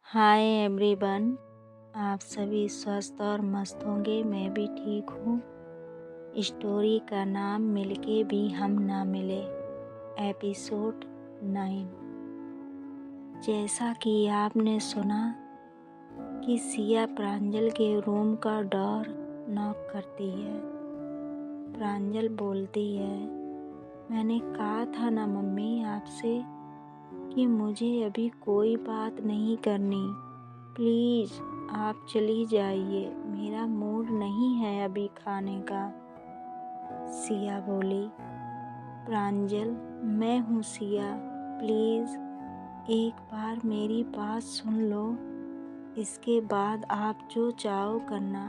Hi everyone. आप सभी स्वस्थ और मस्त होंगे। मैं भी ठीक हूँ। स्टोरी का नाम मिलके भी हम ना मिले, एपिसोड 9। जैसा कि आपने सुना कि सिया प्रांजल के रूम का डोर नॉक करती है। प्रांजल बोलती है, मैंने कहा था ना मम्मी आपसे कि मुझे अभी कोई बात नहीं करनी। प्लीज़ आप चली जाइए, मेरा मूड नहीं है अभी खाने का। सिया बोली, प्रांजल मैं हूँ सिया, प्लीज़ एक बार मेरी बात सुन लो, इसके बाद आप जो चाहो करना,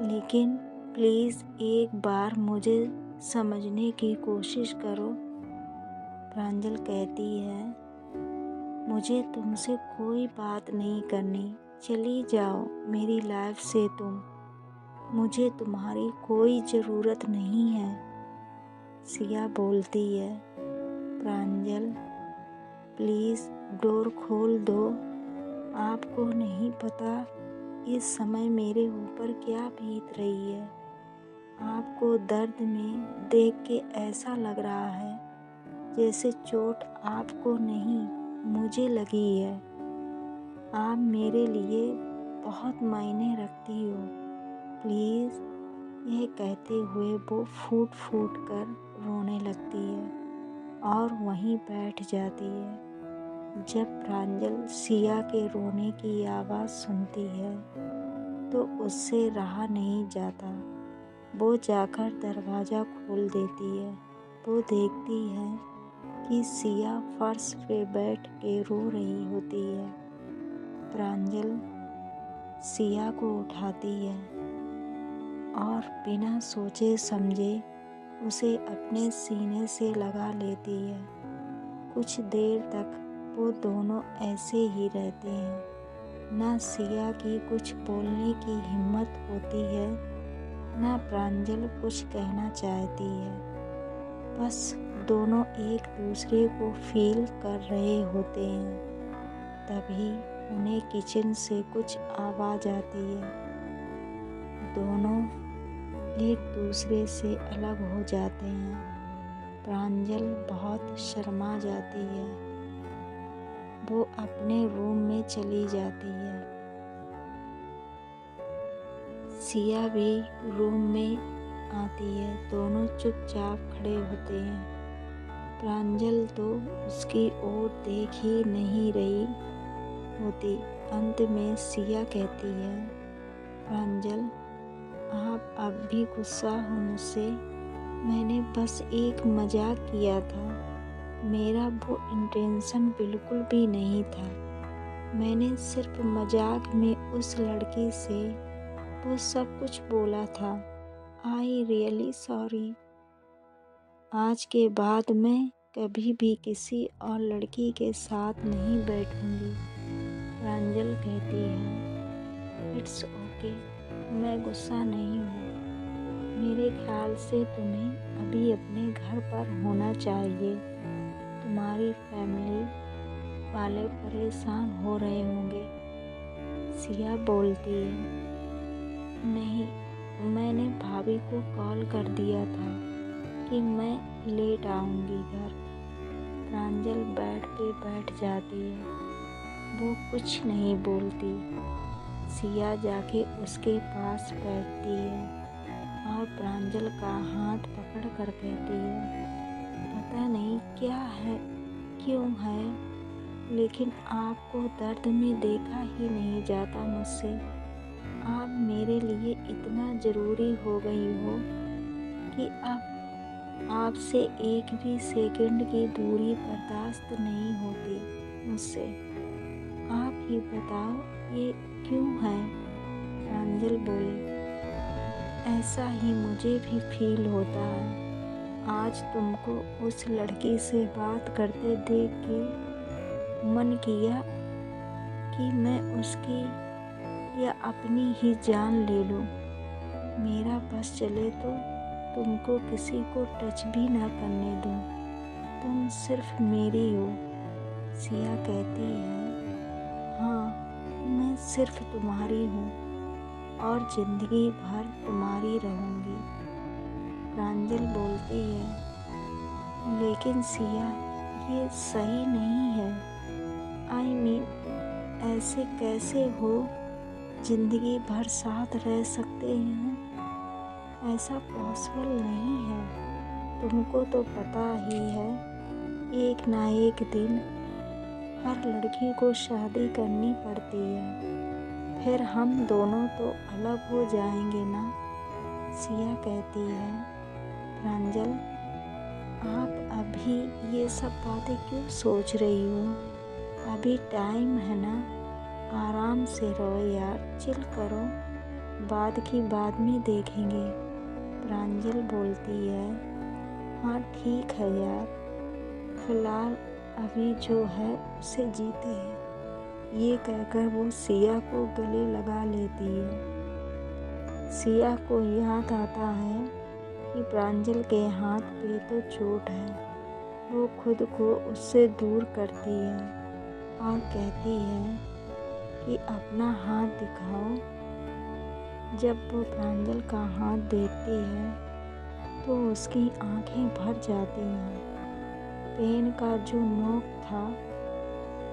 लेकिन प्लीज़ एक बार मुझे समझने की कोशिश करो। प्रांजल कहती है, मुझे तुमसे कोई बात नहीं करनी, चली जाओ मेरी लाइफ से तुम, मुझे तुम्हारी कोई ज़रूरत नहीं है। सिया बोलती है, प्रांजल प्लीज़ डोर खोल दो, आपको नहीं पता इस समय मेरे ऊपर क्या बीत रही है। आपको दर्द में देख के ऐसा लग रहा है जैसे चोट आपको नहीं मुझे लगी है। आप मेरे लिए बहुत मायने रखती हो, प्लीज़। यह कहते हुए वो फूट फूट कर रोने लगती है और वहीं बैठ जाती है। जब प्रांजल सिया के रोने की आवाज़ सुनती है तो उससे रहा नहीं जाता। वो जाकर दरवाज़ा खोल देती है। वो देखती है कि सिया फर्श पे बैठ के रो रही होती है। प्रांजल सिया को उठाती है और बिना सोचे समझे उसे अपने सीने से लगा लेती है। कुछ देर तक वो दोनों ऐसे ही रहते हैं। ना सिया की कुछ बोलने की हिम्मत होती है, ना प्रांजल कुछ कहना चाहती है। बस दोनों एक दूसरे को फील कर रहे होते हैं। तभी उन्हें किचन से कुछ आवाज़ आती है। दोनों एक दूसरे से अलग हो जाते हैं। प्रांजल बहुत शर्मा जाती है। वो अपने रूम में चली जाती है। सिया भी रूम में आती है। दोनों चुपचाप खड़े होते हैं। प्रांजल तो उसकी ओर देख ही नहीं रही होती। अंत में सिया कहती है, प्रांजल आप अब भी गुस्सा हो मुझसे? मैंने बस एक मजाक किया था, मेरा वो इंटेंशन बिल्कुल भी नहीं था। मैंने सिर्फ मजाक में उस लड़की से वो सब कुछ बोला था। I really sorry. आज के बाद मैं कभी भी किसी और लड़की के साथ नहीं बैठूंगी। प्रांजल कहती है, इट्स ओके, मैं गुस्सा नहीं हूँ। मेरे ख्याल से तुम्हें अभी अपने घर पर होना चाहिए। तुम्हारी फैमिली वाले परेशान हो रहे होंगे। सिया बोलती है, नहीं, मैंने भाभी को कॉल कर दिया था कि मैं लेट आऊँगी घर। प्रांजल बेड पे बैठ जाती है। वो कुछ नहीं बोलती। सिया जाके उसके पास बैठती है और प्रांजल का हाथ पकड़ कर कहती है, पता नहीं क्या है, क्यों है, लेकिन आपको दर्द में देखा ही नहीं जाता मुझसे। आप मेरे लिए इतना ज़रूरी हो गई हो कि अब आपसे एक भी सेकंड की दूरी बर्दाश्त नहीं होती मुझसे। आप ही बताओ ये क्यों है? प्रांजल बोली, ऐसा ही मुझे भी फील होता है। आज तुमको उस लड़की से बात करते देख के मन किया कि मैं उसकी या अपनी ही जान ले लूं। मेरा बस चले तो तुमको किसी को टच भी ना करने दूं। तुम सिर्फ मेरी हो। सिया कहती है, हाँ सिर्फ तुम्हारी हूँ और जिंदगी भर तुम्हारी रहूँगी। प्रांजल बोलती है, लेकिन सिया ये सही नहीं है। आई मीन ऐसे कैसे हो जिंदगी भर साथ रह सकते हैं? ऐसा पॉसिबल नहीं है। तुमको तो पता ही है, एक ना एक दिन हर लड़की को शादी करनी पड़ती है। फिर हम दोनों तो अलग हो जाएंगे ना। सिया कहती है, प्रांजल आप अभी ये सब बातें क्यों सोच रही हो? अभी टाइम है ना, आराम से रहो यार, चिल करो, बाद की बाद में देखेंगे। प्रांजल बोलती है, हाँ ठीक है यार, फिलहाल अभी जो है उसे जीते हैं। ये कहकर वो सिया को गले लगा लेती है। सिया को याद आता है कि प्रांजल के हाथ पे तो चोट है। वो खुद को उससे दूर करती है और कहती है कि अपना हाथ दिखाओ। जब वो प्रांजल का हाथ देखती है तो उसकी आंखें भर जाती हैं। पेन का जो नोक था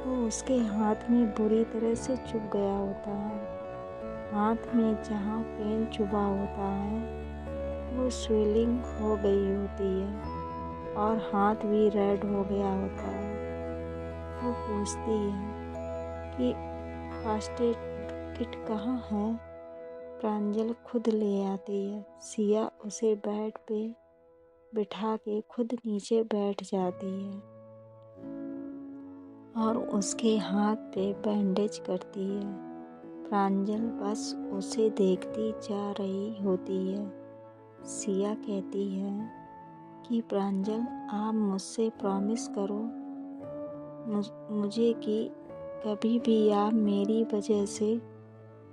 वो उसके हाथ में बुरी तरह से चुभ गया होता है। हाथ में जहाँ पेन चुभा होता है वो स्वेलिंग हो गई होती है और हाथ भी रेड हो गया होता है। वो पूछती है कि फर्स्ट एड किट कहाँ है? प्रांजल खुद ले आती है। सिया उसे बेड पे बिठा के खुद नीचे बैठ जाती है और उसके हाथ पे बैंडेज करती है। प्रांजल बस उसे देखती जा रही होती है। सिया कहती है कि प्रांजल आप मुझसे प्रॉमिस करो मुझे कि कभी भी आप मेरी वजह से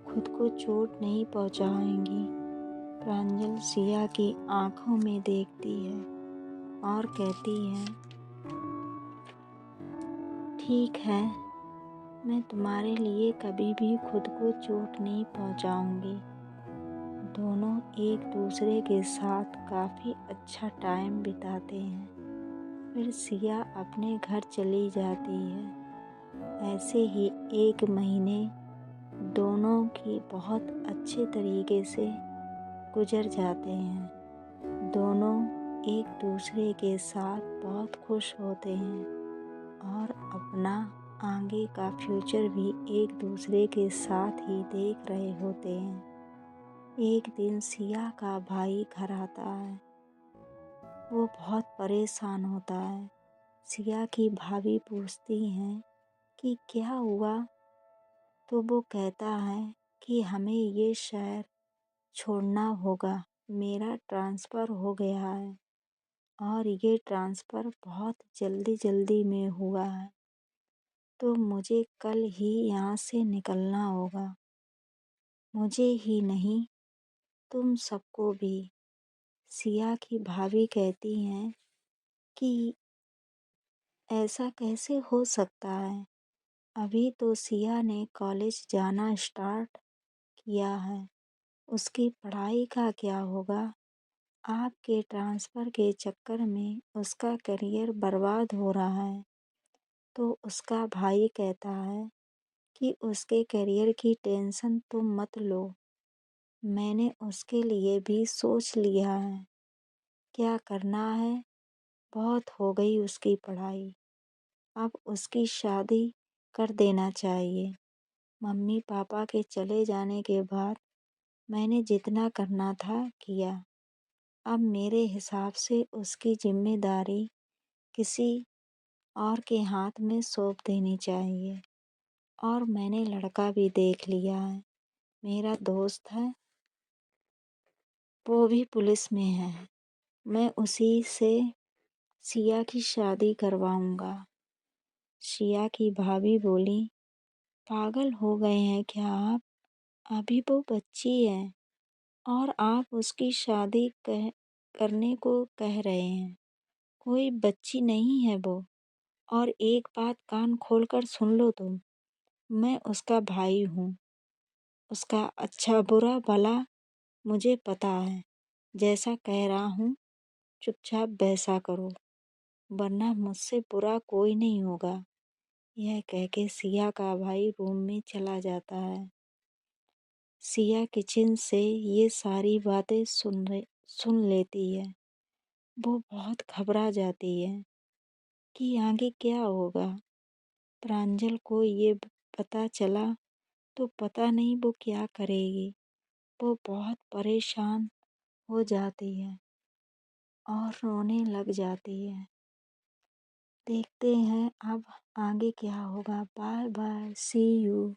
खुद को चोट नहीं पहुंचाएंगी। प्रांजल सिया की आंखों में देखती है और कहती है, ठीक है, मैं तुम्हारे लिए कभी भी खुद को चोट नहीं पहुंचाऊंगी। दोनों एक दूसरे के साथ काफ़ी अच्छा टाइम बिताते हैं। फिर सिया अपने घर चली जाती है। ऐसे ही एक महीने दोनों की बहुत अच्छे तरीके से गुजर जाते हैं। दोनों एक दूसरे के साथ बहुत खुश होते हैं और अपना आगे का फ्यूचर भी एक दूसरे के साथ ही देख रहे होते हैं। एक दिन सिया का भाई घर आता है। वो बहुत परेशान होता है। सिया की भाभी पूछती हैं कि क्या हुआ? तो वो कहता है कि हमें ये शहर छोड़ना होगा, मेरा ट्रांसफ़र हो गया है और ये ट्रांसफ़र बहुत जल्दी जल्दी में हुआ है, तो मुझे कल ही यहाँ से निकलना होगा। मुझे ही नहीं, तुम सबको भी। सिया की भाभी कहती हैं कि ऐसा कैसे हो सकता है? अभी तो सिया ने कॉलेज जाना स्टार्ट किया है, उसकी पढ़ाई का क्या होगा? आपके ट्रांसफ़र के चक्कर में उसका करियर बर्बाद हो रहा है। तो उसका भाई कहता है कि उसके करियर की टेंशन तुम मत लो, मैंने उसके लिए भी सोच लिया है क्या करना है। बहुत हो गई उसकी पढ़ाई, अब उसकी शादी कर देना चाहिए। मम्मी पापा के चले जाने के बाद मैंने जितना करना था किया। अब मेरे हिसाब से उसकी जिम्मेदारी किसी और के हाथ में सौंप देनी चाहिए। और मैंने लड़का भी देख लिया है, मेरा दोस्त है, वो भी पुलिस में है। मैं उसी से सिया की शादी करवाऊंगा। सिया की भाभी बोली, पागल हो गए हैं क्या आप? अभी वो बच्ची है और आप उसकी शादी करने को कह रहे हैं। कोई बच्ची नहीं है वो। और एक बात कान खोलकर सुन लो तुम, मैं उसका भाई हूँ उसका अच्छा बुरा भला मुझे पता है। जैसा कह रहा हूँ चुपचाप वैसा करो, वरना मुझसे बुरा कोई नहीं होगा। यह कह के सिया का भाई रूम में चला जाता है। सिया किचन से ये सारी बातें सुन लेती है। वो बहुत घबरा जाती है कि आगे क्या होगा। प्रांजल को ये पता चला तो पता नहीं वो क्या करेगी। वो बहुत परेशान हो जाती है और रोने लग जाती है। देखते हैं अब आगे क्या होगा। Bye bye, see you.